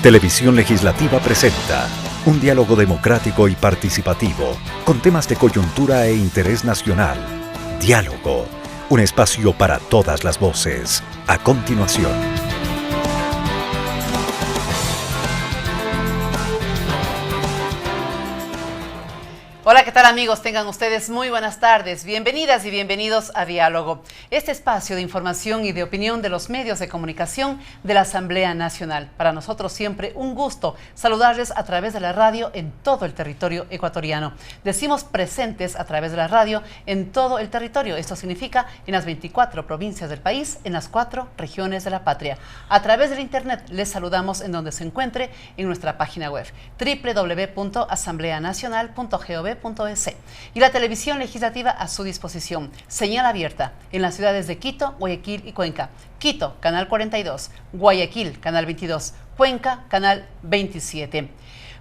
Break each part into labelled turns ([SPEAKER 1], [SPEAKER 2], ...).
[SPEAKER 1] Televisión Legislativa presenta un diálogo democrático y participativo con temas de coyuntura e interés nacional. Diálogo, un espacio para todas las voces. A continuación.
[SPEAKER 2] Hola, ¿qué tal amigos? Tengan ustedes muy buenas tardes. Bienvenidas y bienvenidos a Diálogo, este espacio de información y de opinión de los medios de comunicación de la Asamblea Nacional. Para nosotros siempre un gusto saludarles a través de la radio en todo el territorio ecuatoriano. Decimos presentes a través de la radio en todo el territorio. Esto significa en las 24 provincias del país, en las 4 regiones de la patria. A través del internet les saludamos en donde se encuentre en nuestra página web www.asambleanacional.gov.es y la televisión legislativa a su disposición. Señal abierta en las ciudades de Quito, Guayaquil y Cuenca. Quito, canal 42, Guayaquil, canal 22, Cuenca, canal 27.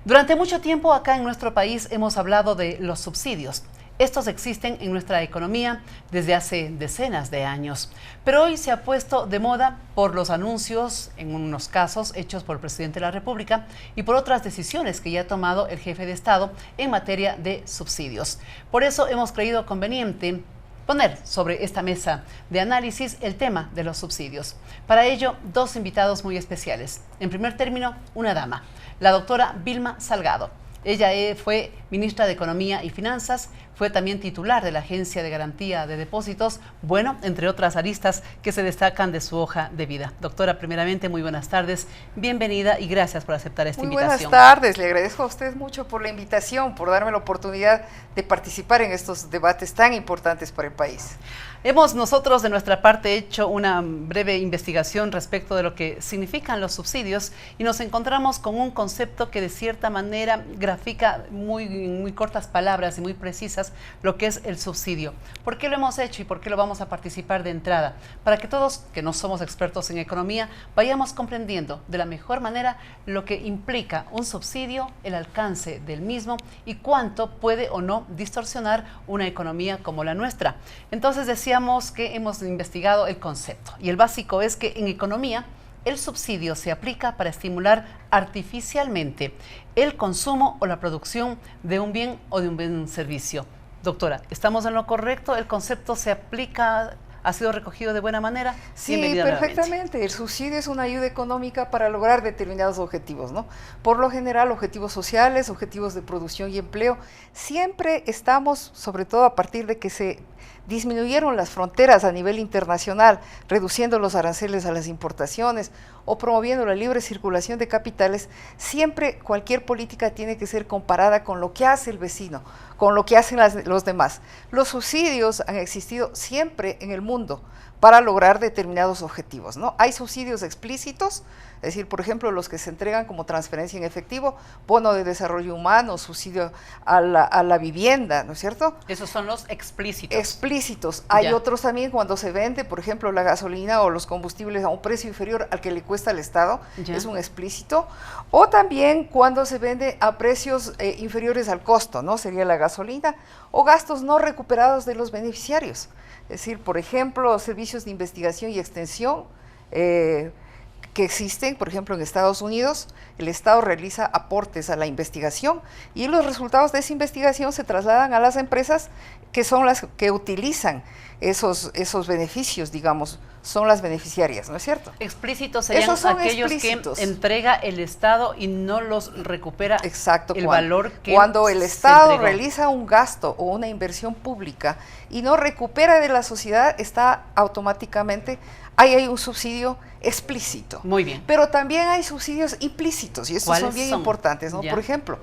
[SPEAKER 2] Durante mucho tiempo acá en nuestro país hemos hablado de los subsidios. Estos existen en nuestra economía desde hace decenas de años, pero hoy se ha puesto de moda por los anuncios, en unos casos hechos por el presidente de la República, y por otras decisiones que ya ha tomado el jefe de Estado en materia de subsidios. Por eso hemos creído conveniente poner sobre esta mesa de análisis el tema de los subsidios. Para ello, dos invitados muy especiales. En primer término, una dama, la doctora Vilma Salgado. Ella fue ministra de Economía y Finanzas, fue también titular de la Agencia de Garantía de Depósitos, bueno, entre otras aristas que se destacan de su hoja de vida. Doctora, primeramente, muy buenas tardes, bienvenida y gracias por aceptar esta invitación.
[SPEAKER 3] Muy buenas tardes, le agradezco a usted mucho por la invitación, por darme la oportunidad de participar en estos debates tan importantes para el país.
[SPEAKER 2] Hemos nosotros de nuestra parte hecho una breve investigación respecto de lo que significan los subsidios y nos encontramos con un concepto que de cierta manera grafica muy cortas palabras y muy precisas lo que es el subsidio. ¿Por qué lo hemos hecho y por qué lo vamos a participar de entrada? Para que todos, que no somos expertos en economía, vayamos comprendiendo de la mejor manera lo que implica un subsidio, el alcance del mismo y cuánto puede o no distorsionar una economía como la nuestra. Entonces decíamos que hemos investigado el concepto y el básico es que en economía el subsidio se aplica para estimular artificialmente el consumo o la producción de un bien o de un bien servicio. Doctora, ¿estamos en lo correcto? ¿El concepto se aplica? ¿Ha sido recogido de buena manera?
[SPEAKER 3] Sí, perfectamente. El subsidio es una ayuda económica para lograr determinados objetivos, ¿no? Por lo general, objetivos sociales, objetivos de producción y empleo. Siempre estamos, sobre todo a partir de que se disminuyeron las fronteras a nivel internacional, reduciendo los aranceles a las importaciones o promoviendo la libre circulación de capitales, siempre cualquier política tiene que ser comparada con lo que hace el vecino, con lo que hacen los demás. Los subsidios han existido siempre en el mundo para lograr determinados objetivos, ¿no? Hay subsidios explícitos, es decir, por ejemplo, los que se entregan como transferencia en efectivo, bono de desarrollo humano, subsidio a la vivienda, ¿no es cierto?
[SPEAKER 2] Esos son los explícitos.
[SPEAKER 3] Explícitos. Hay otros también cuando se vende, por ejemplo, la gasolina o los combustibles a un precio inferior al que le cuesta al Estado, es un explícito. O también cuando se vende a precios inferiores al costo, ¿no? Sería la gasolina, o gastos no recuperados de los beneficiarios. Es decir, por ejemplo, servicios de investigación y extensión que existen, por ejemplo, en Estados Unidos, el Estado realiza aportes a la investigación y los resultados de esa investigación se trasladan a las empresas que son las que utilizan esos beneficios, digamos, son las beneficiarias, ¿no es cierto?
[SPEAKER 2] Explícitos serían aquellos explícitos que entrega el Estado y no los recupera.
[SPEAKER 3] Exacto,
[SPEAKER 2] el valor que
[SPEAKER 3] cuando el Estado realiza un gasto o una inversión pública y no recupera de la sociedad, está automáticamente, ahí hay un subsidio explícito.
[SPEAKER 2] Muy bien.
[SPEAKER 3] Pero también hay subsidios implícitos y estos son bien importantes, ¿no?
[SPEAKER 2] Ya.
[SPEAKER 3] Por ejemplo,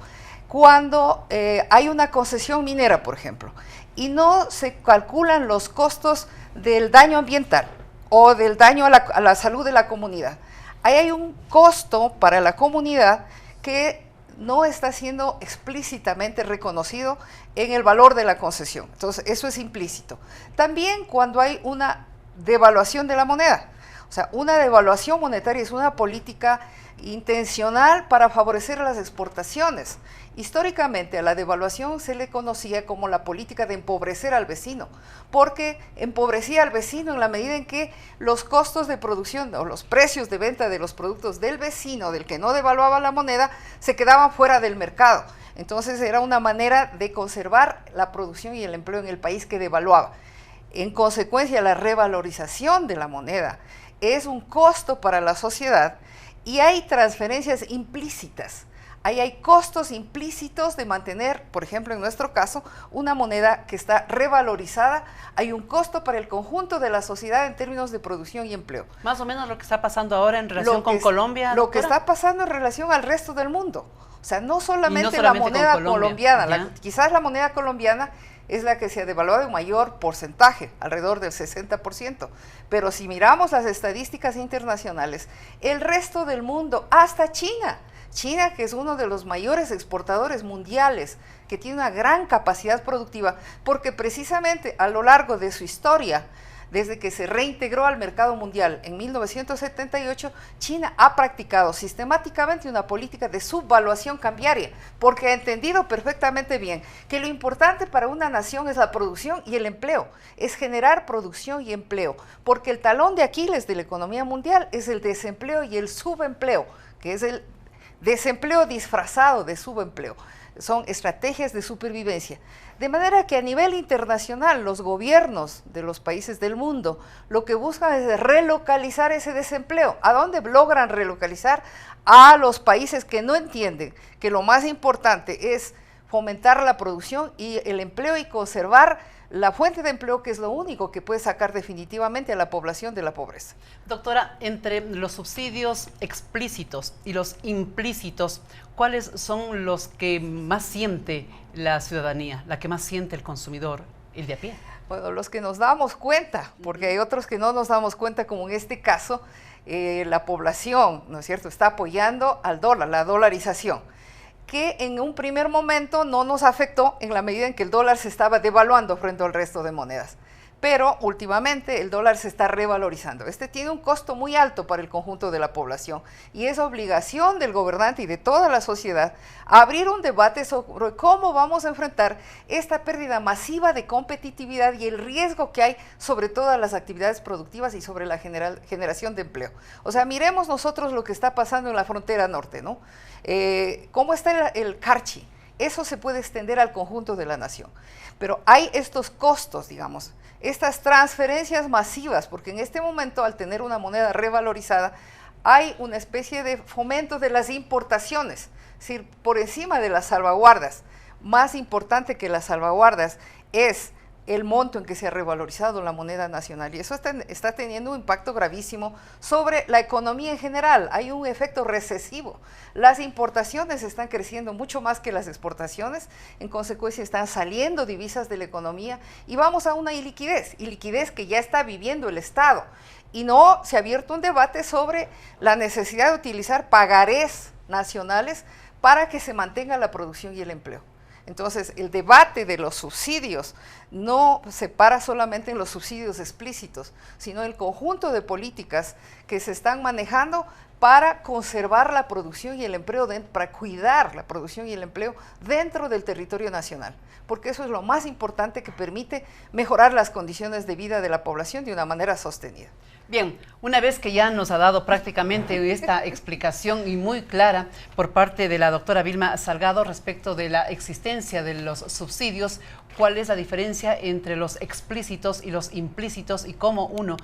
[SPEAKER 3] cuando hay una concesión minera, por ejemplo, y no se calculan los costos del daño ambiental o del daño a la salud de la comunidad. Ahí hay un costo para la comunidad que no está siendo explícitamente reconocido en el valor de la concesión. Entonces, eso es implícito. También cuando hay una devaluación de la moneda, o sea, una devaluación monetaria es una política intencional para favorecer las exportaciones. Históricamente a la devaluación se le conocía como la política de empobrecer al vecino, porque empobrecía al vecino en la medida en que los costos de producción o los precios de venta de los productos del vecino, del que no devaluaba la moneda, se quedaban fuera del mercado. Entonces era una manera de conservar la producción y el empleo en el país que devaluaba. En consecuencia, la revalorización de la moneda es un costo para la sociedad y hay transferencias implícitas. Ahí hay costos implícitos de mantener, por ejemplo, en nuestro caso, una moneda que está revalorizada. Hay un costo para el conjunto de la sociedad en términos de producción y empleo.
[SPEAKER 2] Más o menos lo que está pasando ahora en relación con Colombia.
[SPEAKER 3] Lo que está pasando en relación al resto del mundo. O sea, no solamente la moneda colombiana, quizás la moneda colombiana es la que se ha devaluado en mayor porcentaje, alrededor del 60%. Pero si miramos las estadísticas internacionales, el resto del mundo, hasta China, que es uno de los mayores exportadores mundiales, que tiene una gran capacidad productiva, porque precisamente a lo largo de su historia, desde que se reintegró al mercado mundial en 1978, China ha practicado sistemáticamente una política de subvaluación cambiaria, porque ha entendido perfectamente bien que lo importante para una nación es la producción y el empleo, es generar producción y empleo, porque el talón de Aquiles de la economía mundial es el desempleo y el subempleo, que es el desempleo disfrazado de subempleo. Son estrategias de supervivencia. De manera que a nivel internacional, los gobiernos de los países del mundo lo que buscan es relocalizar ese desempleo. ¿A dónde logran relocalizar? A los países que no entienden que lo más importante es fomentar la producción y el empleo y conservar la fuente de empleo, que es lo único que puede sacar definitivamente a la población de la pobreza.
[SPEAKER 2] Doctora, entre los subsidios explícitos y los implícitos, ¿cuáles son los que más siente la ciudadanía, la que más siente el consumidor, el de a pie?
[SPEAKER 3] Bueno, los que nos damos cuenta, porque hay otros que no nos damos cuenta, como en este caso, la población, ¿no es cierto?, está apoyando al dólar, la dolarización, que en un primer momento no nos afectó en la medida en que el dólar se estaba devaluando frente al resto de monedas. Pero últimamente el dólar se está revalorizando. Este tiene un costo muy alto para el conjunto de la población y es obligación del gobernante y de toda la sociedad abrir un debate sobre cómo vamos a enfrentar esta pérdida masiva de competitividad y el riesgo que hay sobre todas las actividades productivas y sobre la generación de empleo. O sea, miremos nosotros lo que está pasando en la frontera norte, ¿no? ¿Cómo está el Carchi? Eso se puede extender al conjunto de la nación. Pero hay estos costos, digamos, estas transferencias masivas, porque en este momento, al tener una moneda revalorizada, hay una especie de fomento de las importaciones, es decir, por encima de las salvaguardas. Más importante que las salvaguardas es el monto en que se ha revalorizado la moneda nacional, y eso está teniendo un impacto gravísimo sobre la economía en general. Hay un efecto recesivo. Las importaciones están creciendo mucho más que las exportaciones, en consecuencia están saliendo divisas de la economía y vamos a una iliquidez que ya está viviendo el Estado. Y no se ha abierto un debate sobre la necesidad de utilizar pagarés nacionales para que se mantenga la producción y el empleo. Entonces, el debate de los subsidios no se para solamente en los subsidios explícitos, sino en el conjunto de políticas que se están manejando para conservar la producción y el empleo, para cuidar la producción y el empleo dentro del territorio nacional, porque eso es lo más importante que permite mejorar las condiciones de vida de la población de una manera sostenida.
[SPEAKER 2] Bien, una vez que ya nos ha dado prácticamente esta explicación y muy clara por parte de la doctora Vilma Salgado respecto de la existencia de los subsidios, cuál es la diferencia entre los explícitos y los implícitos y cómo uno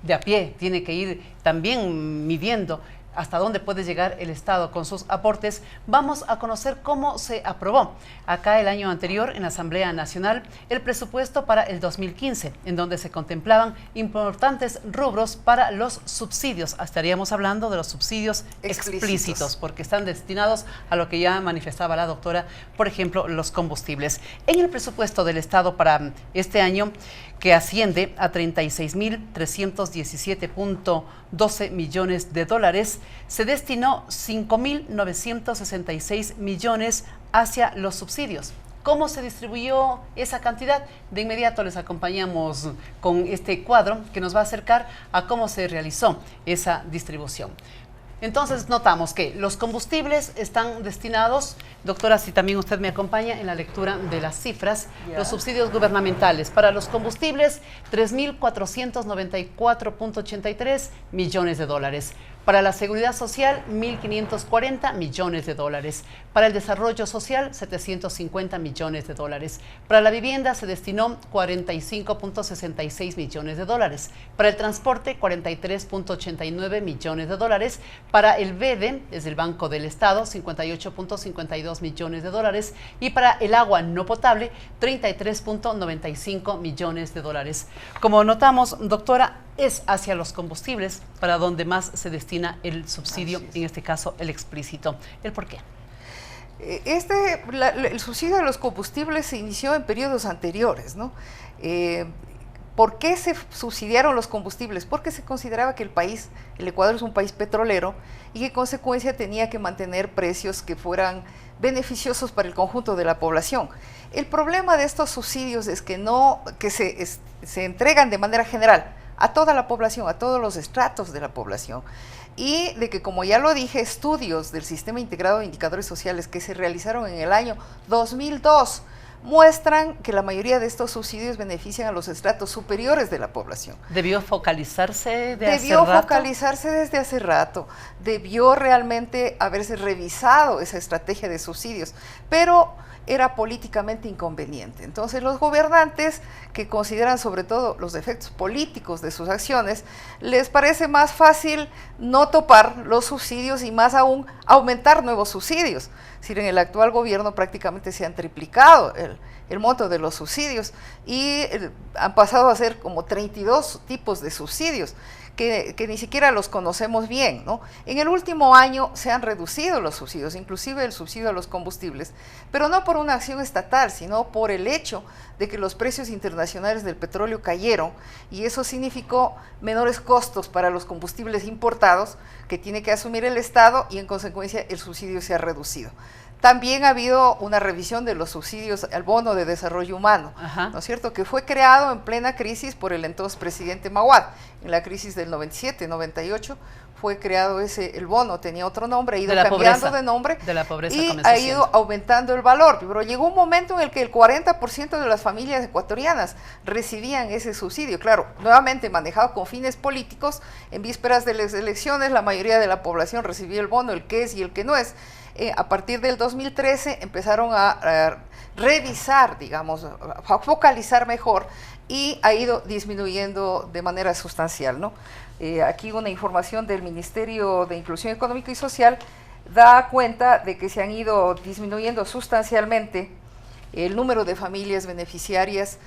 [SPEAKER 2] de a pie tiene que ir también midiendo hasta dónde puede llegar el Estado con sus aportes, vamos a conocer cómo se aprobó acá el año anterior en la Asamblea Nacional el presupuesto para el 2015, en donde se contemplaban importantes rubros para los subsidios. Estaríamos hablando de los subsidios explícitos, porque están destinados a lo que ya manifestaba la doctora, por ejemplo, los combustibles. En el presupuesto del Estado para este año, que asciende a 36.317.12 millones de dólares, se destinó 5.966 millones hacia los subsidios. ¿Cómo se distribuyó esa cantidad? De inmediato les acompañamos con este cuadro que nos va a acercar a cómo se realizó esa distribución. Entonces notamos que los combustibles están destinados, doctora, si también usted me acompaña en la lectura de las cifras, los subsidios gubernamentales para los combustibles, 3.494.83 millones de dólares. Para la seguridad social, 1.540 millones de dólares. Para el desarrollo social, 750 millones de dólares. Para la vivienda se destinó 45.66 millones de dólares. Para el transporte, 43.89 millones de dólares. Para el BEDE, es el Banco del Estado, 58.52 millones de dólares. Y para el agua no potable, 33.95 millones de dólares. Como notamos, doctora, es hacia los combustibles para donde más se destina el subsidio, en este caso el explícito. ¿El por qué?
[SPEAKER 3] El subsidio de los combustibles se inició en periodos anteriores, ¿no? ¿Por qué se subsidiaron los combustibles? Porque se consideraba que el Ecuador es un país petrolero y que en consecuencia tenía que mantener precios que fueran beneficiosos para el conjunto de la población. El problema de estos subsidios es que se entregan de manera general a toda la población, a todos los estratos de la población, y de que, como ya lo dije, estudios del Sistema Integrado de Indicadores Sociales que se realizaron en el año 2002 muestran que la mayoría de estos subsidios benefician a los estratos superiores de la población.
[SPEAKER 2] ¿Debió focalizarse
[SPEAKER 3] Debió focalizarse desde hace rato, debió realmente haberse revisado esa estrategia de subsidios, pero era políticamente inconveniente. Entonces los gobernantes, que consideran sobre todo los efectos políticos de sus acciones, les parece más fácil no topar los subsidios y más aún aumentar nuevos subsidios. Es decir, en el actual gobierno prácticamente se han triplicado el monto de los subsidios y han pasado a ser como 32 tipos de subsidios que ni siquiera los conocemos bien, ¿no? En el último año se han reducido los subsidios, inclusive el subsidio a los combustibles, pero no por una acción estatal, sino por el hecho de que los precios internacionales del petróleo cayeron y eso significó menores costos para los combustibles importados que tiene que asumir el Estado y en consecuencia el subsidio se ha reducido. También ha habido una revisión de los subsidios al bono de desarrollo humano, ¿no es cierto?, que fue creado en plena crisis por el entonces presidente Mahuad. En la crisis del 97, 98 fue creado el bono, tenía otro nombre, ha ido cambiando de nombre y ha ido aumentando el valor. Pero llegó un momento en el que el 40% de las familias ecuatorianas recibían ese subsidio. Claro, nuevamente manejado con fines políticos, en vísperas de las elecciones la mayoría de la población recibía el bono, el que es y el que no es. A partir del 2013 empezaron a revisar, digamos, a focalizar mejor y ha ido disminuyendo de manera sustancial, ¿no? Aquí una información del Ministerio de Inclusión Económica y Social da cuenta de que se han ido disminuyendo sustancialmente el número de familias beneficiarias,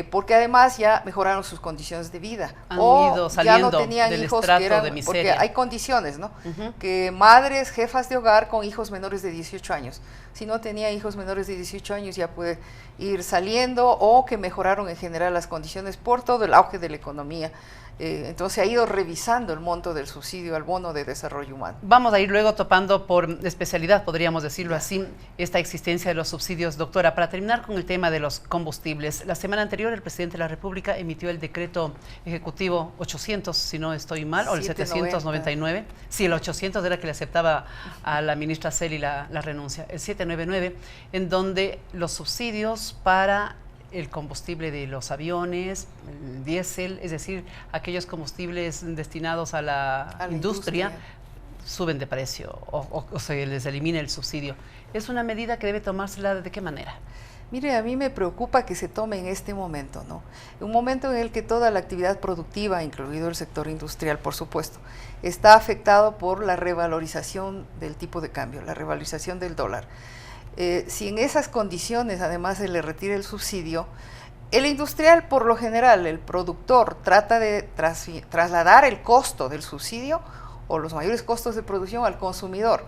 [SPEAKER 3] porque además ya mejoraron sus condiciones de vida.
[SPEAKER 2] Han ido saliendo
[SPEAKER 3] ya no tenían
[SPEAKER 2] del
[SPEAKER 3] hijos
[SPEAKER 2] estrato
[SPEAKER 3] que eran,
[SPEAKER 2] de miseria.
[SPEAKER 3] porque hay condiciones, ¿no? Que madres, jefas de hogar con hijos menores de 18 años. Si no tenía hijos menores de 18 años ya puede ir saliendo, o que mejoraron en general las condiciones por todo el auge de la economía. Entonces ha ido revisando el monto del subsidio al bono de desarrollo humano.
[SPEAKER 2] Vamos a ir luego topando por especialidad, podríamos decirlo así, esta existencia de los subsidios. Doctora, para terminar con el tema de los combustibles, la semana anterior el presidente de la República emitió el decreto ejecutivo 800, si no estoy mal, o el 799. Sí, el 800 era que le aceptaba a la ministra Celi la renuncia. El 799, en donde los subsidios para el combustible de los aviones, el diésel, es decir, aquellos combustibles destinados a la industria, suben de precio o se les elimina el subsidio. ¿Es una medida que debe tomársela de qué manera?
[SPEAKER 3] Mire, a mí me preocupa que se tome en este momento, ¿no? Un momento en el que toda la actividad productiva, incluido el sector industrial, por supuesto, está afectado por la revalorización del tipo de cambio, la revalorización del dólar. Si en esas condiciones además se le retira el subsidio, el industrial, por lo general, el productor, trata de trasladar el costo del subsidio o los mayores costos de producción al consumidor.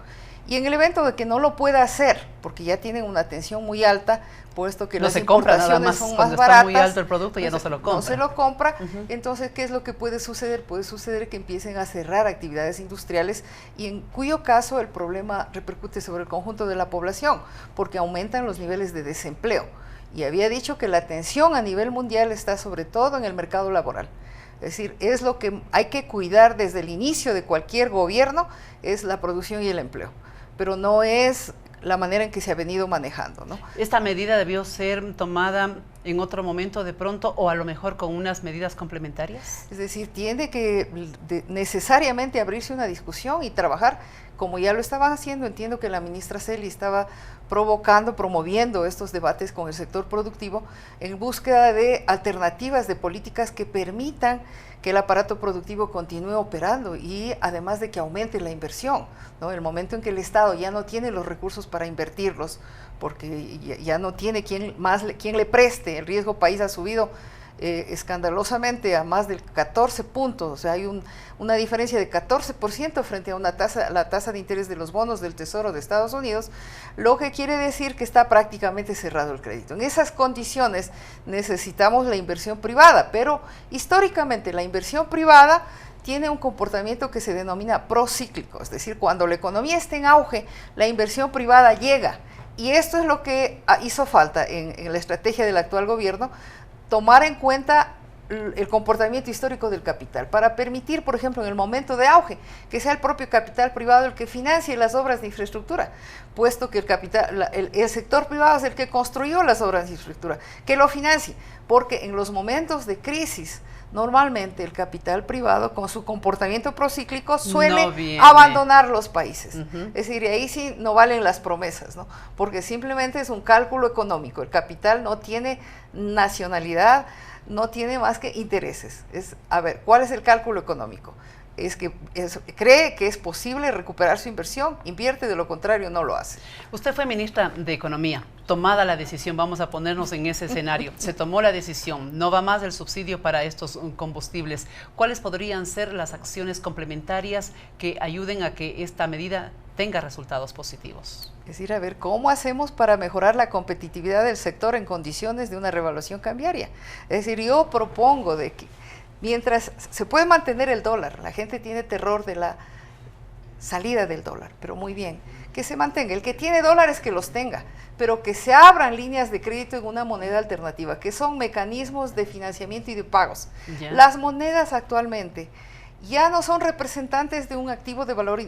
[SPEAKER 3] Y en el evento de que no lo pueda hacer, porque ya tienen una tensión muy alta, puesto que las importaciones son más baratas,
[SPEAKER 2] está muy alto el producto, ya no se lo compra.
[SPEAKER 3] No se lo compra, entonces, ¿qué es lo que puede suceder? Puede suceder que empiecen a cerrar actividades industriales y en cuyo caso el problema repercute sobre el conjunto de la población, porque aumentan los niveles de desempleo. Y había dicho que la tensión a nivel mundial está sobre todo en el mercado laboral. Es decir, es lo que hay que cuidar desde el inicio de cualquier gobierno, es la producción y el empleo, pero no es la manera en que se ha venido manejando, ¿no?
[SPEAKER 2] ¿Esta medida debió ser tomada en otro momento de pronto o a lo mejor con unas medidas complementarias?
[SPEAKER 3] Es decir, tiene que necesariamente abrirse una discusión y trabajar como ya lo estaban haciendo. Entiendo que la ministra Celi estaba promoviendo estos debates con el sector productivo en búsqueda de alternativas de políticas que permitan que el aparato productivo continúe operando y además de que aumente la inversión, ¿no? El momento en que el Estado ya no tiene los recursos para invertirlos, porque ya no tiene quien le preste, el riesgo país ha subido escandalosamente a más del 14 puntos, o sea, hay una diferencia de 14% frente a la tasa de interés de los bonos del Tesoro de Estados Unidos, lo que quiere decir que está prácticamente cerrado el crédito. En esas condiciones necesitamos la inversión privada, pero históricamente la inversión privada tiene un comportamiento que se denomina procíclico, es decir, cuando la economía está en auge, la inversión privada llega, y esto es lo que hizo falta en la estrategia del actual gobierno, tomar en cuenta el comportamiento histórico del capital, para permitir, por ejemplo, en el momento de auge, que sea el propio capital privado el que financie las obras de infraestructura, puesto que el sector privado es el que construyó las obras de infraestructura, que lo financie, porque en los momentos de crisis, normalmente el capital privado, con su comportamiento procíclico, suele abandonar los países. Es decir, ahí sí no valen las promesas, ¿no? Porque simplemente es un cálculo económico. El capital no tiene nacionalidad, no tiene más que intereses. A ver, ¿cuál es el cálculo económico? Es que cree que es posible recuperar su inversión, invierte, de lo contrario no lo hace.
[SPEAKER 2] Usted fue ministra de Economía, tomada la decisión, vamos a ponernos en ese escenario, se tomó la decisión, no va más el subsidio para estos combustibles. ¿Cuáles podrían ser las acciones complementarias que ayuden a que esta medida tenga resultados positivos?
[SPEAKER 3] Es decir, a ver, ¿cómo hacemos para mejorar la competitividad del sector en condiciones de una revaluación cambiaria? Es decir, yo propongo de que mientras se puede mantener el dólar, la gente tiene terror de la salida del dólar, pero muy bien, que se mantenga. El que tiene dólares que los tenga, pero que se abran líneas de crédito en una moneda alternativa, que son mecanismos de financiamiento y de pagos. Las monedas actualmente ya no son representantes de un activo de valor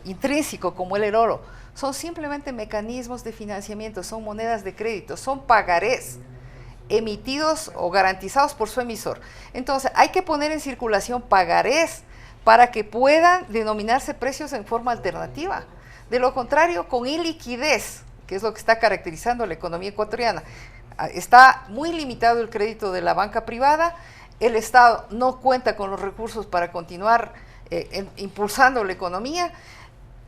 [SPEAKER 3] intrínseco como el oro, son simplemente mecanismos de financiamiento, son monedas de crédito, son pagarés emitidos o garantizados por su emisor. Entonces, hay que poner en circulación pagarés para que puedan denominarse precios en forma alternativa. De lo contrario, con iliquidez, que es lo que está caracterizando la economía ecuatoriana, está muy limitado el crédito de la banca privada, el Estado no cuenta con los recursos para continuar impulsando la economía,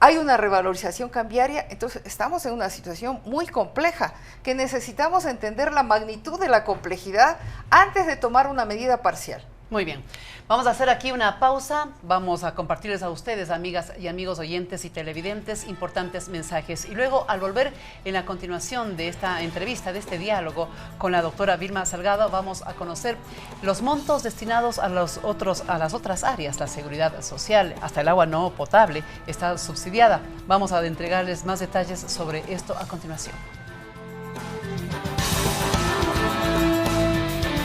[SPEAKER 3] hay una revalorización cambiaria, entonces estamos en una situación muy compleja, que necesitamos entender la magnitud de la complejidad antes de tomar una medida parcial.
[SPEAKER 2] Muy bien, vamos a hacer aquí una pausa, vamos a compartirles a ustedes, amigas y amigos oyentes y televidentes, importantes mensajes. Y luego, al volver en la continuación de esta entrevista, de este diálogo con la doctora Vilma Salgado, vamos a conocer los montos destinados a las otras áreas, la seguridad social, hasta el agua no potable está subsidiada. Vamos a entregarles más detalles sobre esto a continuación.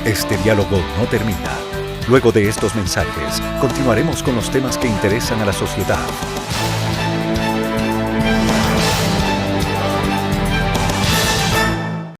[SPEAKER 1] Este diálogo no termina. Luego de estos mensajes, continuaremos con los temas que interesan a la sociedad.